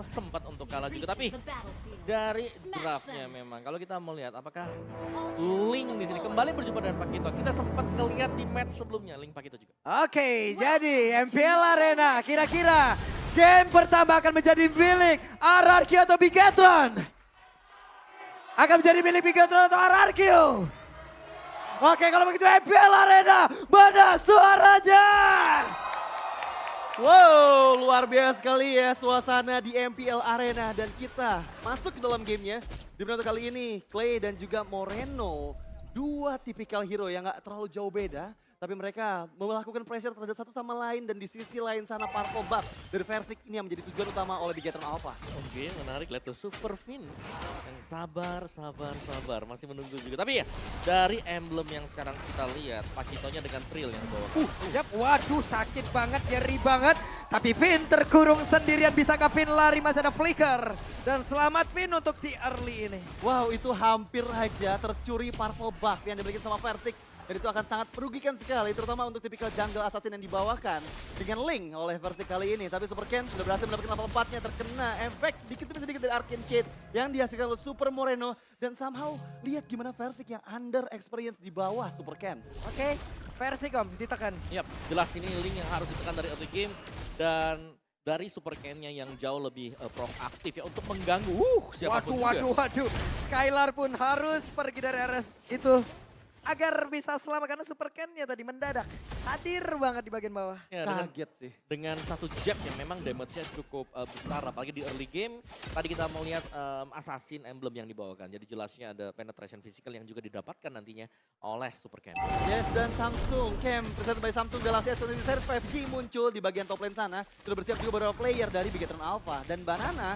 sempat untuk kalah juga. Tapi dari draftnya memang kalau kita melihat apakah Link di sini kembali berjumpa dengan Pakito. Kita sempat ngelihat di match sebelumnya Link Pakito juga. Oke, jadi MPL Arena kira-kira game pertama akan menjadi milik RRQ atau Bigetron? Akan menjadi milik Bigetron atau RRQ? Oke, kalau begitu MPL Arena, mana suaranya? Wow, luar biasa sekali ya suasana di MPL Arena. Dan kita masuk ke dalam gamenya. Di menit kali ini, Clay dan juga Moreno. Dua tipikal hero yang gak terlalu jauh beda. Tapi mereka melakukan pressure terhadap satu sama lain. Dan di sisi lain sana Purple Buff dari Versik ini yang menjadi tujuan utama oleh Bigetron Alpha. Oke, menarik. Lihat tuh Super Fin yang sabar. Masih menunggu juga. Tapi ya, dari emblem yang sekarang kita lihat, Pakitonya dengan Trill yang bawa. Yap, waduh sakit banget, nyeri banget. Tapi Finn terkurung sendirian, bisakah Finn lari? Masih ada flicker. Dan selamat Finn untuk di early ini. Wow, itu hampir aja tercuri Purple Buff yang diberikan sama Versik. Dan itu akan sangat merugikan sekali, terutama untuk tipikal jungle assassin yang dibawakan dengan Link oleh versi kali ini. Tapi Super Ken sudah berhasil mendapatkan level 4-nya, terkena efek sedikit demi sedikit dari Arcane Shade yang dihasilkan oleh Super Moreno. Dan somehow lihat gimana versi yang under experience di bawah Super Ken. Oke, Versicom ditekan. Yap, jelas ini Link yang harus ditekan dari early game. Dan dari Super Ken-nya yang jauh lebih proaktif ya untuk mengganggu. Siapapun juga. Waduh. Skylar pun harus pergi dari RS itu. Agar bisa selamat karena Super Ken-nya tadi mendadak hadir banget di bagian bawah. Ya, Kaget sih. Dengan satu jab yang memang damage-nya cukup besar apalagi di early game. Tadi kita melihat assassin emblem yang dibawakan. Jadi jelasnya ada penetration physical yang juga didapatkan nantinya oleh Super Ken. Yes, dan Samsung Camp presented by Samsung Galaxy S23 5G muncul di bagian top lane sana. Sudah bersiap juga beberapa player dari Bigetron Alpha. Dan Banana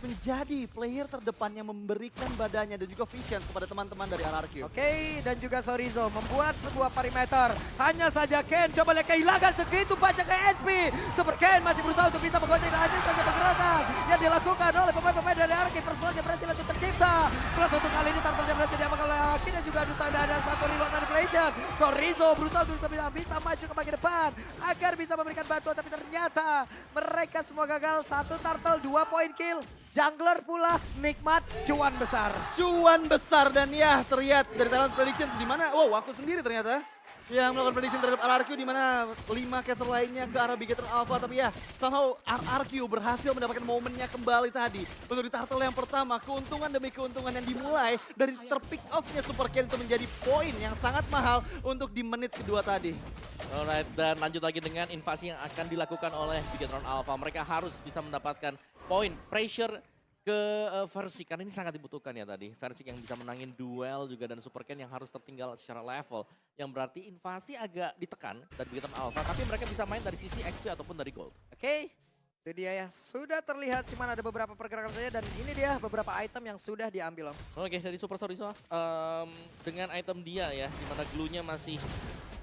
menjadi player terdepan yang memberikan badannya dan juga vision kepada teman-teman dari RRQ. Oke, dan juga Sorizo membuat sebuah perimeter. Hanya saja Ken coba lihat kehilangan segitu banyak ke HP. Super Ken masih berusaha untuk bisa menggonceng hanya saja pergerakan yang dilakukan oleh pemain-pemain dari RRQ. Persemuanya berhasil untuk tercipta. Plus untuk kali ini tampilnya berhasil diamankan oleh Aki dan juga ada satu reload manipulation. Sorizo berusaha untuk bisa maju ke bagian depan agar bisa memberikan bantuan, tapi ternyata mereka semua gagal. Satu turtle, 2 point kill. Jungler pula nikmat cuan besar. Cuan besar dan ya terlihat dari talent prediction di mana wow aku sendiri ternyata yang melakukan prediction terhadap RRQ di mana 5 caster lainnya ke arah Bigetron Alpha, tapi ya somehow RRQ berhasil mendapatkan momennya kembali tadi untuk di turtle yang pertama. Keuntungan demi keuntungan yang dimulai dari terpick off-nya Super Ken itu menjadi poin yang sangat mahal untuk di menit kedua tadi. Alright, dan lanjut lagi dengan invasi yang akan dilakukan oleh Bigetron Alpha. Mereka harus bisa mendapatkan poin pressure ke Versik, karena ini sangat dibutuhkan ya tadi. Versik yang bisa menangin duel juga dan Super Ken yang harus tertinggal secara level. Yang berarti invasi agak ditekan dari Bigetron Alpha, tapi mereka bisa main dari sisi XP ataupun dari gold. Oke, itu dia ya. Sudah terlihat cuman ada beberapa pergerakan saja dan ini dia beberapa item yang sudah diambil Om. Oke, dari Super Sorizo dengan item dia ya, dimana glue-nya masih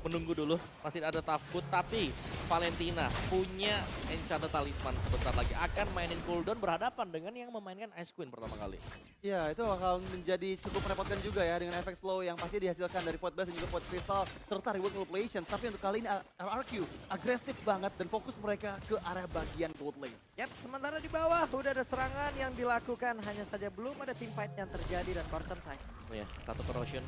menunggu dulu, masih ada Tafut, tapi Valentina punya Enchanted Talisman sebentar lagi akan mainin cooldown berhadapan dengan yang memainkan Ice Queen pertama kali. Ya, itu bakal menjadi cukup merepotkan juga ya dengan efek slow yang pasti dihasilkan dari Void Blast dan juga Void Crystal serta reward manipulation. Tapi untuk kali ini RRQ agresif banget dan fokus mereka ke arah bagian gold lane. Yap, sementara di bawah udah ada serangan yang dilakukan, hanya saja belum ada team fight yang terjadi dan Corson side. Oh ya, satu corrosion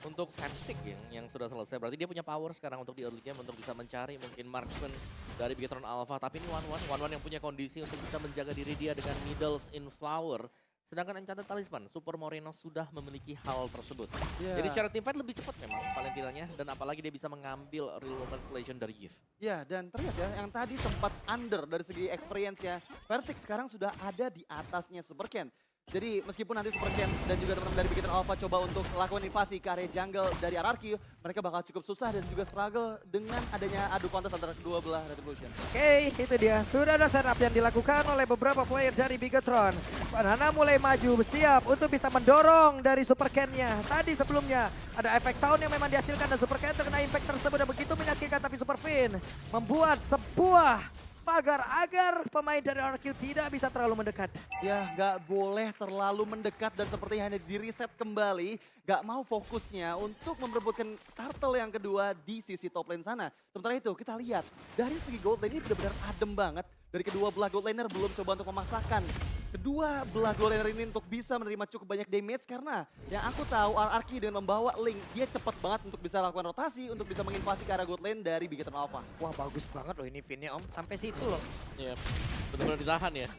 untuk Versik yang sudah selesai. Berarti dia punya power sekarang untuk di early game untuk bisa mencari mungkin marksman dari Bigetron Alpha. Tapi ini one-one yang punya kondisi untuk bisa menjaga diri dia dengan Needles in Flower. Sedangkan Enchanted Talisman, Super Moreno sudah memiliki hal tersebut. Yeah. Jadi secara team fight lebih cepat memang Valentinanya. Dan apalagi dia bisa mengambil real manipulation dari Gift. Ya, dan terlihat ya yang tadi sempat under dari segi experience-nya. Versik sekarang sudah ada di atasnya Super Ken. Jadi meskipun nanti Super Ken dan juga teman-teman dari Bigetron Alpha coba untuk melakukan invasi ke area jungle dari RRQ, mereka bakal cukup susah dan juga struggle dengan adanya adu kontes antara kedua belah Retribution. Oke, itu dia. Sudah ada setup yang dilakukan oleh beberapa player dari Bigetron. Banana mulai maju, siap untuk bisa mendorong dari Super Ken-nya. Tadi sebelumnya ada efek tahun yang memang dihasilkan dan Super Ken terkena impact tersebut dan begitu menyakitkan, tapi Super Finn membuat sebuah pagar agar pemain dari RRQ tidak bisa terlalu mendekat. Ya, nggak boleh terlalu mendekat dan sepertinya hanya di reset kembali. Nggak mau fokusnya untuk memperebutkan turtle yang kedua di sisi top lane sana. Sementara itu kita lihat dari segi gold lane ini benar-benar adem banget. Dari kedua belah gold laner belum coba untuk memaksakan kedua belah gold laner ini untuk bisa menerima cukup banyak damage karena yang aku tahu RRQ dengan membawa Link dia cepat banget untuk bisa lakukan rotasi untuk bisa menginvasi ke arah gold lane dari Big Eternal Alpha. Wah bagus banget loh ini Vinnya Om, sampai situ loh. Iya, benar-benar ditahan ya.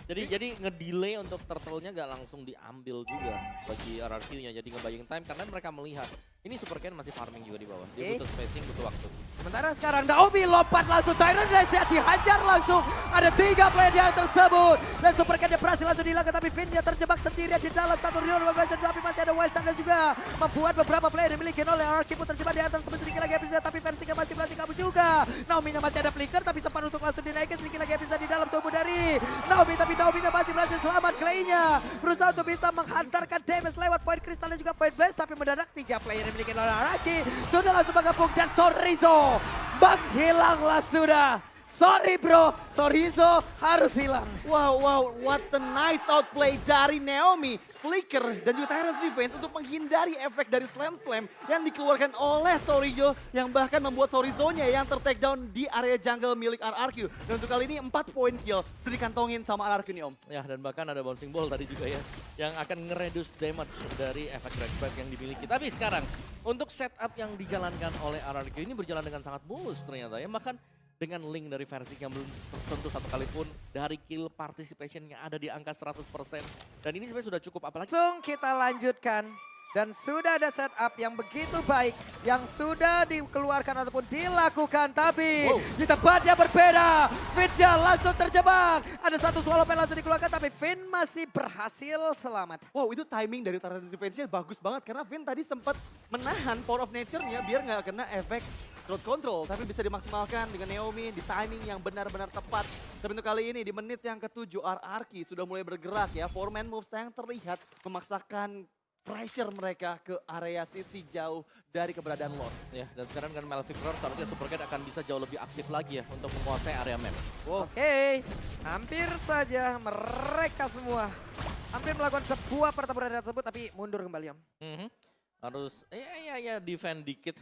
Jadi ngedelay untuk turtle-nya gak langsung diambil juga bagi RRQ-nya. Jadi ngebaying time karena mereka melihat ini Super Ken masih farming juga di bawah. Dia butuh spacing, butuh waktu. Sementara sekarang Naomi lompat langsung, Tyrant Reset dihajar langsung. Ada 3 player di area tersebut. Dan Super Ken dia berhasil langsung dihilangkan tapi Vinnya terjebak sendirian di dalam satu real version. Tapi masih ada Wild Charger juga. Membuat beberapa player dimiliki oleh RRQ pun terjebak di area tersebut sedikit lagi bisa. Tapi versinya masih berhasil kabur juga. Naomi-nya masih ada flicker tapi sempat untuk langsung dinaikkan sedikit lagi bisa di dalam tubuh dari Naomi. Tapi Naomi-nya masih berhasil selamat Clay-nya. Berusaha untuk bisa menghantarkan damage lewat Void Crystal dan juga Void Blast. Tapi mendadak 3 player yang dimiliki oleh RRQ sudah langsung menggabung dan Sorizo menghilanglah sudah. Sorry bro, Sorizo harus hilang. Wow, what a nice outplay dari Naomi, Flicker, dan juga Tyrant's Revenge untuk menghindari efek dari Slam yang dikeluarkan oleh Sorizo yang bahkan membuat Sorizo-nya yang ter-take down di area jungle milik RRQ. Dan untuk kali ini 4 poin kill sudah dikantongin sama RRQ nih Om. Ya, dan bahkan ada bouncing ball tadi juga ya yang akan nge-reduce damage dari efek dragback yang dimiliki. Tapi sekarang untuk setup yang dijalankan oleh RRQ ini berjalan dengan sangat mulus ternyata ya. Bahkan dengan Link dari versi yang belum tersentuh satu kali pun dari kill participation yang ada di angka 100%. Dan ini sebenarnya sudah cukup, apalagi Langsung kita lanjutkan. Dan sudah ada setup yang begitu baik yang sudah dikeluarkan ataupun dilakukan. Tapi di tempat yang berbeda, Vinnya langsung terjebak. Ada satu swallow pen langsung dikeluarkan tapi Vin masih berhasil selamat. Wow, itu timing dari Tyrant Defense-nya bagus banget karena Vin tadi sempat menahan Power of Nature-nya biar nggak kena efek crowd control. Tapi bisa dimaksimalkan dengan Naomi di timing yang benar-benar tepat. Tapi untuk kali ini di menit yang ke-7 RRQ sudah mulai bergerak ya. 4-man moves yang terlihat memaksakan pressure mereka ke area sisi jauh dari keberadaan Lord. ya, dan sekarang dengan Malvictor seharusnya Super Cat akan bisa jauh lebih aktif lagi ya untuk menguasai area map. Oke, hampir saja mereka semua hampir melakukan sebuah pertempuran tersebut tapi mundur kembali Om. Harus ya defend dikit.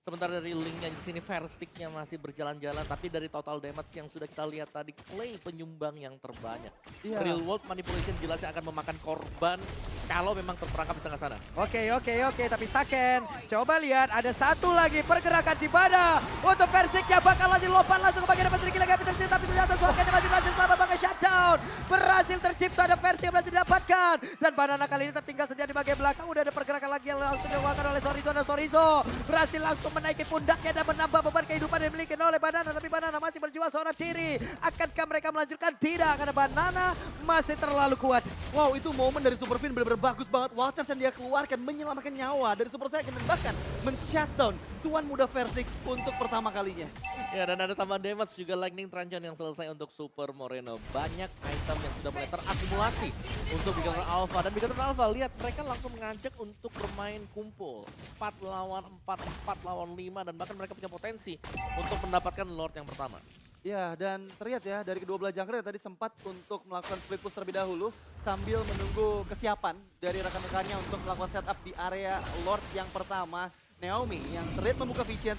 Sementara dari Linknya di sini Versiknya masih berjalan-jalan, tapi dari total damage yang sudah kita lihat tadi, Clay penyumbang yang terbanyak. Real world manipulation jelasnya akan memakan korban kalau memang terperangkap di tengah sana. Oke, tapi Saken coba lihat ada satu lagi pergerakan di mana untuk Versiknya bakal lagi lompat langsung ke bagian depan sedikit lagi tersisa, tapi ternyata Saken masih berhasil selamat pakai shutdown. Berhasil tercipta, ada versi yang berhasil didapatkan. Dan Banana kali ini tertinggal sedia di bagian belakang, udah ada pergerakan lagi yang langsung dilakukan oleh Sorizo dan Sorizo berhasil langsung menaiki pundaknya dan menambah beban kehidupan yang dimiliki oleh Banana. Tapi Banana masih berjuang seorang diri. Akankah mereka melanjutkan? Tidak, karena Banana masih terlalu kuat. Wow, itu momen dari Super Vin benar-benar bagus banget. Wild Charge yang dia keluarkan menyelamatkan nyawa dari Super Saiyan dan bahkan men-shutdown Tuan Muda Versik untuk pertama kalinya. Ya, dan ada tambahan damage juga Lightning Truncheon yang selesai untuk Super Moreno. Banyak item yang sudah mulai terakumulasi untuk Big Eternal Alpha. Dan Big Eternal Alpha, lihat mereka langsung mengajak untuk bermain kumpul. 4 lawan 4, 4 lawan 5, dan bahkan mereka punya potensi untuk mendapatkan Lord yang pertama. Ya, dan terlihat ya dari kedua belah jungler tadi sempat untuk melakukan split push terlebih dahulu sambil menunggu kesiapan dari rekan-rekannya untuk melakukan setup di area Lord yang pertama. Naomi yang terlihat membuka vision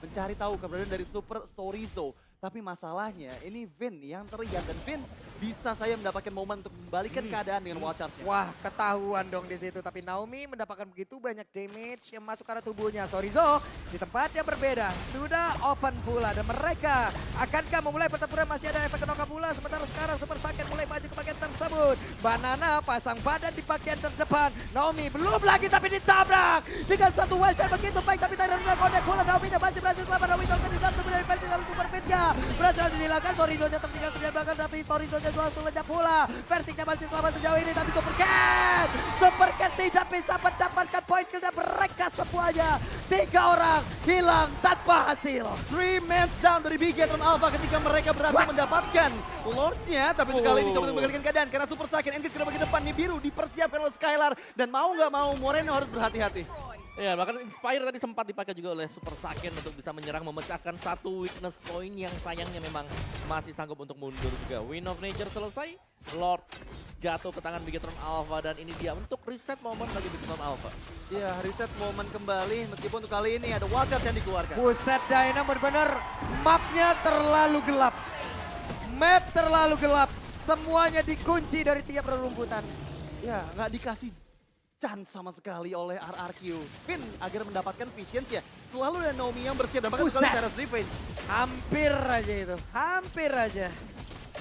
mencari tahu keberadaan dari Super Sorizo. Tapi masalahnya ini Vin yang terlihat dan Vin bisa saya mendapatkan momen untuk membalikan keadaan dengan Wild Charge-nya. Wah, ketahuan dong di situ. Tapi Naomi mendapatkan begitu banyak damage yang masuk ke arah tubuhnya. Sorizo di tempat yang berbeda sudah open pula dan mereka akankah memulai pertempuran? Masih ada efek knock pula. Sementara sekarang Super Saiyan mulai maju ke bagian tersebut. Banana pasang badan di bagian terdepan. Naomi belum lagi tapi ditabrak dengan satu Wild Charge begitu baik, tapi tidak bisa connect bola. Naomi masih berhasil selamat. Naomi terkena sebenarnya versi dalam Super Vin-nya. Berhasil dihilangkan, Sorizo-nya tertinggal sedia bahkan, tapi Sorizo-nya langsung lenyap pula. Versinya masih selamat sejauh ini, tapi Super Cat tidak bisa mendapatkan poin kill dan mereka semuanya 3 orang hilang tanpa hasil. 3 men down dari Big Eternal Alpha ketika mereka berhasil mendapatkan Lord-nya. Tapi untuk kali ini coba untuk mengalihkan keadaan karena Super Saiyan engage ke bagian depan. Nibiru dipersiapkan oleh Skylar dan mau nggak mau Moreno harus berhati-hati. Ya, bahkan Inspire tadi sempat dipakai juga oleh Super Saiyan untuk bisa menyerang, memecahkan satu weakness point yang sayangnya memang masih sanggup untuk mundur juga. Win of Nature selesai, Lord jatuh ke tangan Bigetron Alpha dan ini dia untuk reset momen bagi Bigetron Alpha. Iya, reset momen kembali meskipun untuk kali ini ada wild card yang dikeluarkan. Buset Dyna benar-benar mapnya terlalu gelap. Map terlalu gelap. Semuanya dikunci dari tiap rerumputan. Ya, nggak dikasih chance sama sekali oleh RRQ. Finn agar mendapatkan vision ya. Selalu ada Naomi yang bersiap dan bahkan sekali Buset. Terrace Revenge. Hampir aja itu. Hampir aja.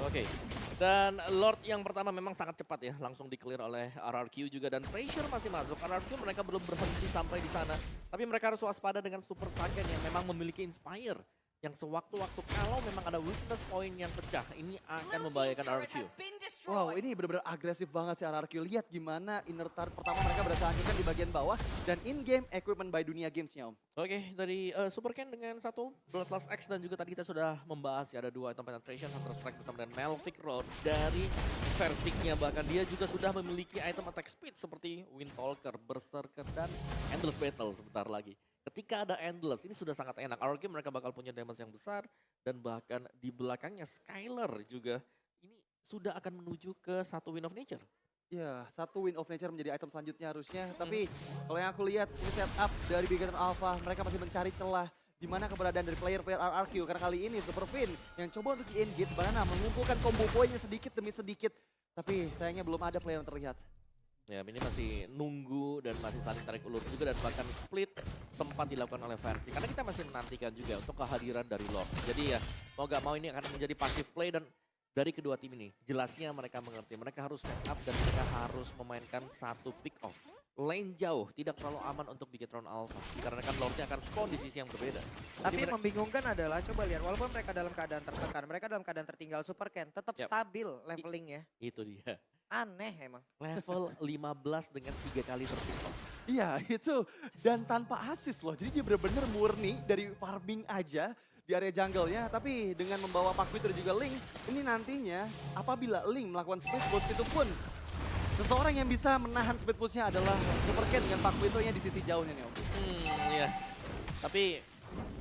Oke. Dan Lord yang pertama memang sangat cepat ya, langsung di-clear oleh RRQ juga dan pressure masih masuk. RRQ mereka belum berhenti sampai di sana, tapi mereka harus waspada dengan Super Saiyan yang memang memiliki Inspire. Yang sewaktu-waktu kalau memang ada weakness point yang pecah, ini akan membahayakan RRQ. Wow, ini benar-benar agresif banget sih RRQ. Lihat gimana inner turret pertama mereka berhasil hancurkan di bagian bawah dan in-game equipment by Dunia Games-nya Om. Oke, dari Super Ken dengan satu Bloodlust X dan juga tadi kita sudah membahas ya ada dua item penetration, Hunter Strike bersama dengan Melvic Road dari Versiknya. Bahkan dia juga sudah memiliki item attack speed seperti Windtalker, Berserker, dan Endless Battle sebentar lagi. Ketika ada Endless, ini sudah sangat enak. RRQ mereka bakal punya damage yang besar dan bahkan di belakangnya Skyler juga ini sudah akan menuju ke satu Win of Nature. Ya, satu Win of Nature menjadi item selanjutnya harusnya. Tapi kalau yang aku lihat ini setup dari Bigetron Alpha, mereka masih mencari celah di mana keberadaan dari player-player RRQ. Karena kali ini Super Finn yang coba untuk di-engage Banana mengumpulkan combo poinnya sedikit demi sedikit. Tapi sayangnya belum ada player yang terlihat. Ya, ini masih nunggu dan masih saling tarik ulur juga dan bahkan split sempat dilakukan oleh Versi. Karena kita masih menantikan juga untuk kehadiran dari Lord. Jadi ya, mau gak mau ini akan menjadi passive play dan dari kedua tim ini, jelasnya mereka mengerti. Mereka harus set up dan mereka harus memainkan satu pick off. Lane jauh, tidak terlalu aman untuk Bigetron Alpha. Karena kan Lordnya akan spawn di sisi yang berbeda. Tapi Jadi yang membingungkan adalah, coba lihat, walaupun mereka dalam keadaan tertekan, mereka dalam keadaan tertinggal, Super Ken tetap Yap. stabil levelingnya. itu dia. Aneh emang. Level 15 dengan 3 kali terpick off. Iya, itu. Dan tanpa assist loh. Jadi dia benar-benar murni dari farming aja di area jungle-nya. Tapi dengan membawa Pak Vito dan juga Link, ini nantinya apabila Link melakukan speed boost itu pun seseorang yang bisa menahan speed push-nya adalah Super Ken dengan Pak Vito-nya di sisi jauhnya nih Om. Iya. Tapi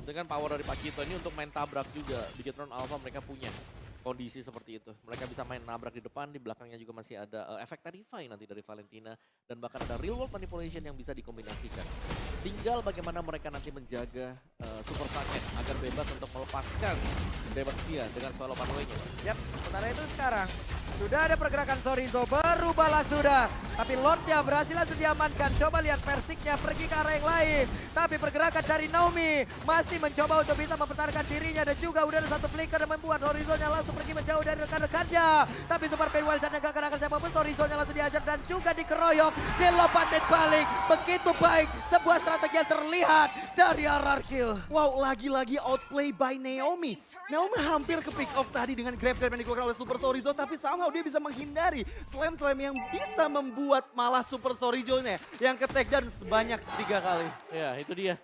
dengan power dari Pak Kito ini untuk main tabrak juga. Bigetron Alpha mereka punya kondisi seperti itu. Mereka bisa main nabrak di depan, di belakangnya juga masih ada efek Terrify nanti dari Valentina. Dan bahkan ada real world manipulation yang bisa dikombinasikan. Tinggal bagaimana mereka nanti menjaga Super Saiyan agar bebas untuk melepaskan damage dia dengan solo one-way-nya. Yap, sementara itu sekarang sudah ada pergerakan Sorizo, berubahlah sudah. Tapi Lordnya berhasil langsung diamankan. Coba lihat Versiknya pergi ke arah yang lain. Tapi pergerakan dari Naomi masih mencoba untuk bisa mempertahankan dirinya. Dan juga udah ada satu flicker yang membuat Sorizo-nya langsung pergi menjauh dari rekan-rekannya. Tapi Super Pain Wildcat gak kena siapapun, Sorizo-nya langsung diajar dan juga dikeroyok. Dilompatin balik, begitu baik. Sebuah strategi yang terlihat dari RRQ. Wow, lagi-lagi outplay by Naomi. Naomi hampir ke pick off tadi dengan grab-grab yang dikeluarkan oleh Super Sorizo. Tapi somehow dia bisa menghindari slam-slam yang bisa membuat malah Super Sorizo-nya yang ke-take down sebanyak 3 kali. Ya, itu dia.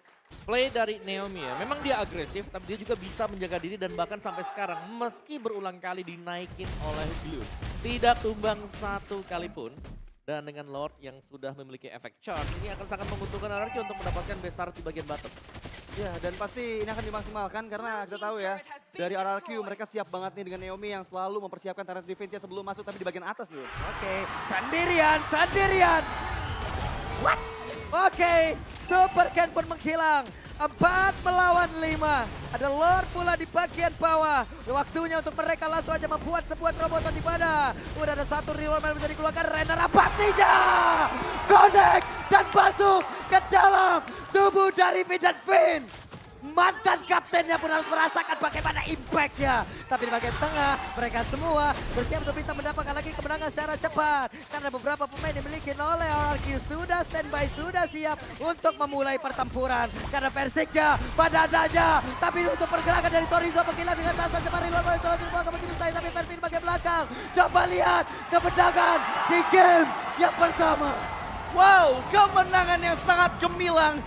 Play dari Naomi ya. Memang dia agresif, tapi dia juga bisa menjaga diri dan bahkan sampai sekarang meski berulang kali dinaikin oleh Blue, tidak tumbang satu kali pun. Dan dengan Lord yang sudah memiliki efek charge, ini akan sangat menguntungkan RRQ untuk mendapatkan best start di bagian bottom. Ya, dan pasti ini akan dimaksimalkan karena kita tahu ya, dari RRQ mereka siap banget nih dengan Naomi yang selalu mempersiapkan turret defense-nya sebelum masuk tapi di bagian atas dulu. Oke, sendirian. What? Oke, Super Ken pun menghilang. 4 melawan 5. Ada Lord pula di bagian bawah. Waktunya untuk mereka langsung aja membuat sebuah terobosan di mana. Udah ada satu reward yang bisa dikeluarkan. Renner abatinya. Connect dan masuk ke dalam tubuh dari Vincent Finn. Mantan kaptennya pun harus merasakan bagaimana impact-nya. Tapi di bagian tengah, mereka semua bersiap untuk bisa mendapatkan lagi kemenangan secara cepat. Karena beberapa pemain dimiliki oleh RRQ sudah standby, sudah siap untuk memulai pertempuran. Karena Versiknya pada adanya. Tapi untuk pergerakan dari Sorizo menghilang dengan rasa cepat. Reload oleh Sorizo ke begitu saya, tapi Versik di bagian belakang. Coba lihat kemenangan di game yang pertama. Wow, kemenangan yang sangat gemilang